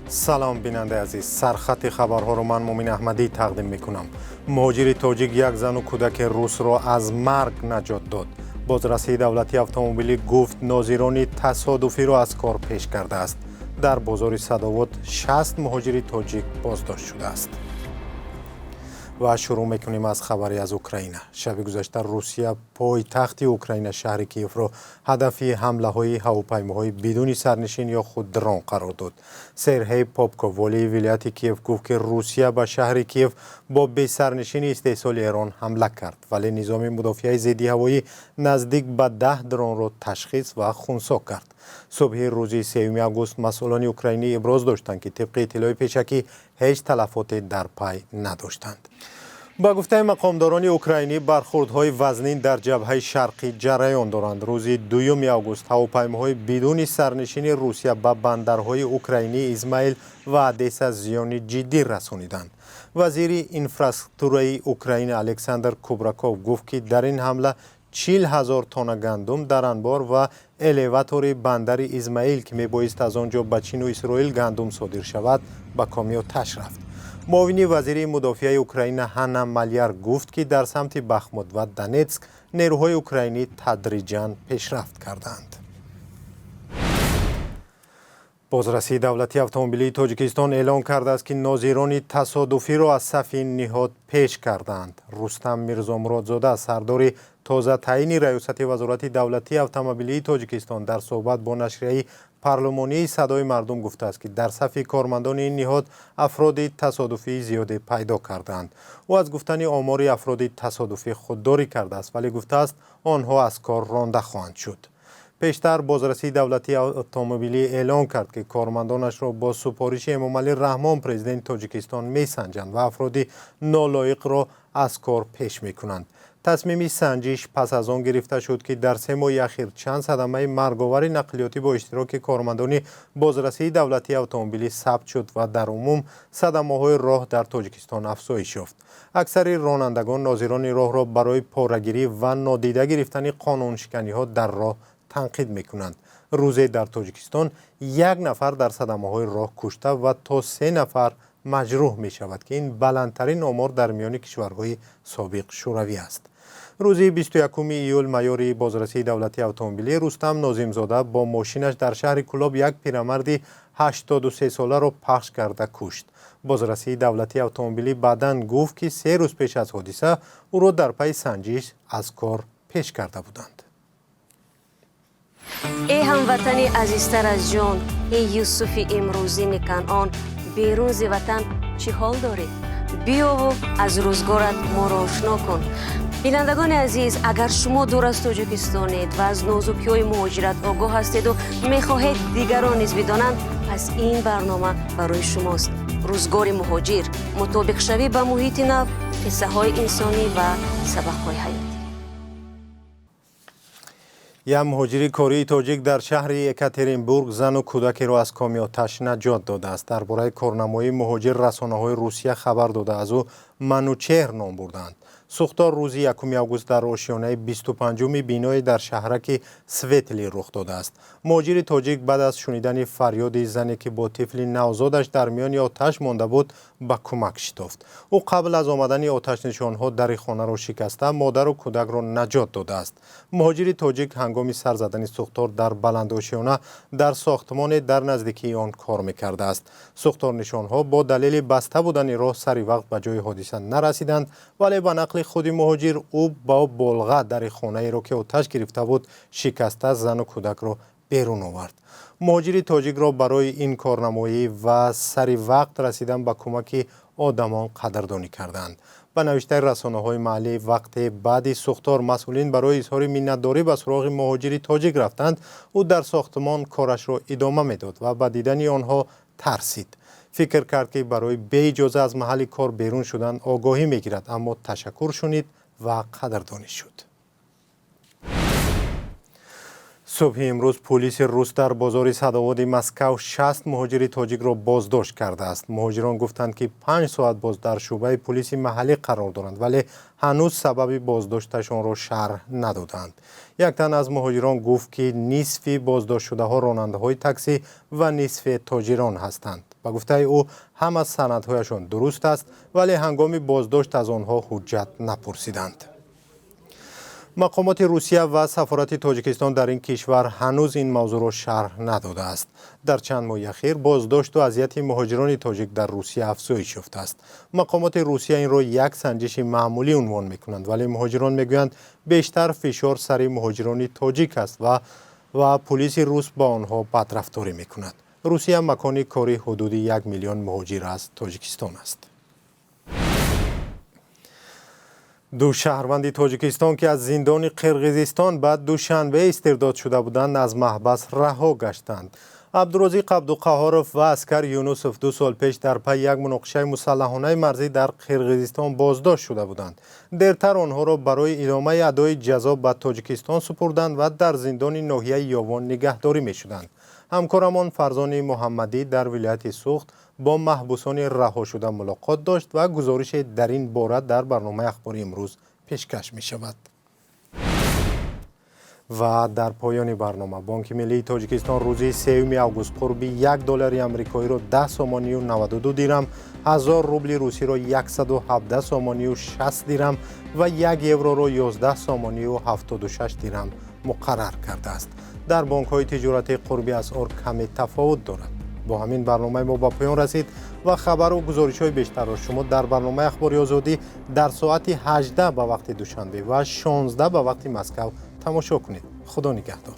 سلام بیننده عزیز، سرخط خبرها رو من مومین احمدی تقدیم میکنم. مهاجر تاجیک یک زن و کودک روس را از مرگ نجات داد. بازرسی دولتی اتومبیلی گفت ناظران تصادفی را از کار پیش کرده است. در بازار صداوت 60 مهاجر تاجیک بازداشت شده است. و شروع میکنیم از خبری از اوکراین. شب گذشته روسیه پایتخت اوکراین شهر کیف را هدف حمله های هواپیماهای بدون سرنشین یا خود درون قرار داد. سرهی پاپکو والی ولایت کیف گفت که روسیه به شهر کیف با بی سرنشین استحصال ایران حمله کرد، ولی نظام مدافع ضد هوایی نزدیک به 10 درون را تشخیص و خنثی کرد. صبح روز 3 آگوست مسئولان اوکراینی ابراز داشتند که طبق اطلاع پیشکی هیچ تلفات در پی نداشتند. با گفته مقامداران اوکراینی برخوردهای وزنین در جبهه شرقی جریان دارند. روز 2 آگوست هواپیماهای بدون سرنشین روسیه به بندرهای اوکراینی ازمایل و ادیسا زیان جدی رسانیدند. وزیر اینفراستراکچور اوکراین الکساندر کوبراکوف گفت که در این حمله 40,000 تن گندم در انبار و الیواتور بندر ازمایل که میبایست از آنجا به چین و اسرائیل گندم صادر شود به کامی آتش رفت. معاون وزیر مدافع اوکراین هانا مالیر گفت که در سمت بخموت و دونتسک نیروهای اوکراینی تدریجاً پیشرفت کردند. بازرسی دولتی اتومبیلی تاجیکستان اعلام کرده است که ناظران تصادفی را از صف نهاد پیش کردند. رستم میرزامرادزاده سردار تازه تعیین ریاست وزارت دولتی اتومبیلی تاجیکستان در صحبت با نشریه پارلمانی صدای مردم گفته است که در صف کارمندان این نهاد افراد تصادفی زیاده پیدا کردند. او از گفتن آمار افراد تصادفی خودداری کرده است، ولی گفته است آنها از کار رانده خواهند شد. پیشتر بازرسی دولتی اتومبیلی اعلام کرد که کارمندانش را با سپارش امامعلی رحمان پرزیدنت تاجیکستان میسنجند و افراد نالایق را از کار پیش میکنند. تصمیم سنجش پس از آن گرفته شد که در 3 ماه اخیر چند صدمه مرگاور نقلیاتی با اشتراک کارمندان بازرسی دولتی اتومبیلی ثبت شد و در عموم صدمه‌های راه در تاجیکستان افزایش یافت. اکثر رانندگان ناظران راه را برای پاره‌گیری و نادیده گرفتن قانونشکنی‌ها در راه تنقید میکنند. روزی در تاجیکستان 1 نفر در صدمه‌های راه کشته و تا 3 نفر مجروح می شود که این بلندترین آمار در میان کشورهای سابق شوروی است. روز 21 ایول مایور بازرسی دولتی اتومبیلی رستم ناظم‌زاده با ماشینش در شهر کلاب یک پیرمرد 83 ساله را پخش کرده کشت. بازرسی دولتی اتومبیلی بعداً گفت که 3 روز پیش از حادثه او را در پی سنجش از کار پیش کرده بودند. ای هموطنی عزیزتر از جان، ای یوسف امروزین کنعان، بیرون ز وطن چی حال داری؟ بیا و از روزگارت ما را آشنا کن. بینندگان عزیز، اگر شما دور از تاجیکستانید و از نازکی‌های مهاجرت آگاه هستید و می‌خواهید دیگران نیز بدانند، پس این برنامه برای شماست. روزگار مهاجر، مطابق شوی به محیط نو، قصه‌های انسانی و سبق‌های حیاتی. یک مهاجر کاری تاجیک در شهر یکاترینبورگ زن و کودکی را از کامی آتش نجات داده است. درباره کارنمای مهاجر رسانه‌های روسیه خبر داده از او منوچهر نام بردند. سوختار روز 1 آگوست در آشیانه 25 بینای در شهرک سویتلی رخ داده است. مهاجر تاجیک بعد از شنیدن فریاد زنی که با طفل نوزادش در میان آتش مانده بود به کمک شتافت. او قبل از آمدن آتش نشانها در خانه را شکسته مادر و کودک را نجات داده است. مهاجر تاجیک هنگام سر زدن سوختار در بلند آشیانه در ساختمان در نزدیکی آن کار میکرده است. سوختار نشانها با دلیل بسته بودن راه سری وقت به جای حادثه نرسیدند، ولی به نقل خود مهاجر او با بلغه در خانه را که آتش گرفته بود شکسته زن و کودک را بیرون آورد. مهاجر تاجیک را برای این کارنمایی و سری وقت رسیدن به کمک آدمان قدردانی کردند. به نوشته رسانه‌های محلی وقت بعد سوختار مسئولین برای اظهار منتداری به سراغ مهاجر تاجیک رفتند، او در ساختمان کارش را ادامه میداد و به دیدن آنها ترسید. فکر کرد که برای بی اجازه از محل کار بیرون شدن آگاهی میگیرد، اما تشکر شنید و قدردانی شد. صبح امروز پلیس روس در بازار صداوت مسکو 60 مهاجر تاجیک را بازداشت کرده است. مهاجران گفتند که 5 ساعت باز در شعبه پلیس محلی قرار دارند، ولی هنوز سبب بازداشتشان را شرح ندادند. یک تن از مهاجران گفت که نصف بازداشت شده ها راننده های تاکسی و نصف تاجران هستند. به گفته او همه سندهایشان درست است ولی هنگام بازداشت از آنها حجت نپرسیدند. مقامات روسیه و سفارت تاجیکستان در این کشور هنوز این موضوع را شرح نداده است. در چند ماه اخیر بازداشت و اذیت مهاجران تاجیک در روسیه افزایش یافته است. مقامات روسیه این را یک سنجش معمولی عنوان می‌کنند ولی مهاجران می‌گویند بیشتر فشار سر مهاجران تاجیک است و پلیس روس با آنها بدرفتاری می‌کند. روسیه مکان کاری حدود 1 میلیون مهاجر از تاجیکستان است. دو شهروند تاجیکستان که از زندان قرقیزستان بعد دوشنبه استرداد شده بودند از محبس رها گشتند. عبدالرزاق عبدالقهارов و اسکر یونوسف 2 سال پیش در پی یک مناقشه مسلحانه مرزی در قرقیزستان بازداشت شده بودند. دیرتر آنها را برای ادامه ادای جزا به تاجیکستان سپردند و در زندان ناحیه یاوان نگهداری می‌شدند. همکارمان فرزان محمدی در ولایت سوخت با محبوسان رها شده ملاقات داشت و گزارش در این باره در برنامه اخباری امروز پیشکش می شود. و در پایان برنامه بانک ملی تاجیکستان روزی 3 آگوست قربی $1 آمریکایی را 10 سامانی و 92 دیرم، 1000 روبل روسی را 117 سامانی و 60 دیرم و 1 یورو را 11 سامانی و 76 دیرم مقرر کرده است. در بانک های تجارتی قربی اسعار کمی تفاوت دارد. با همین برنامه ما به پایان رسید و خبر و گزارش های بیشتر را شما در برنامه اخباری آزادی در ساعت 18 به وقت دوشنبه و 16 به وقت مسکو تماشا کنید. خدا نگهدار.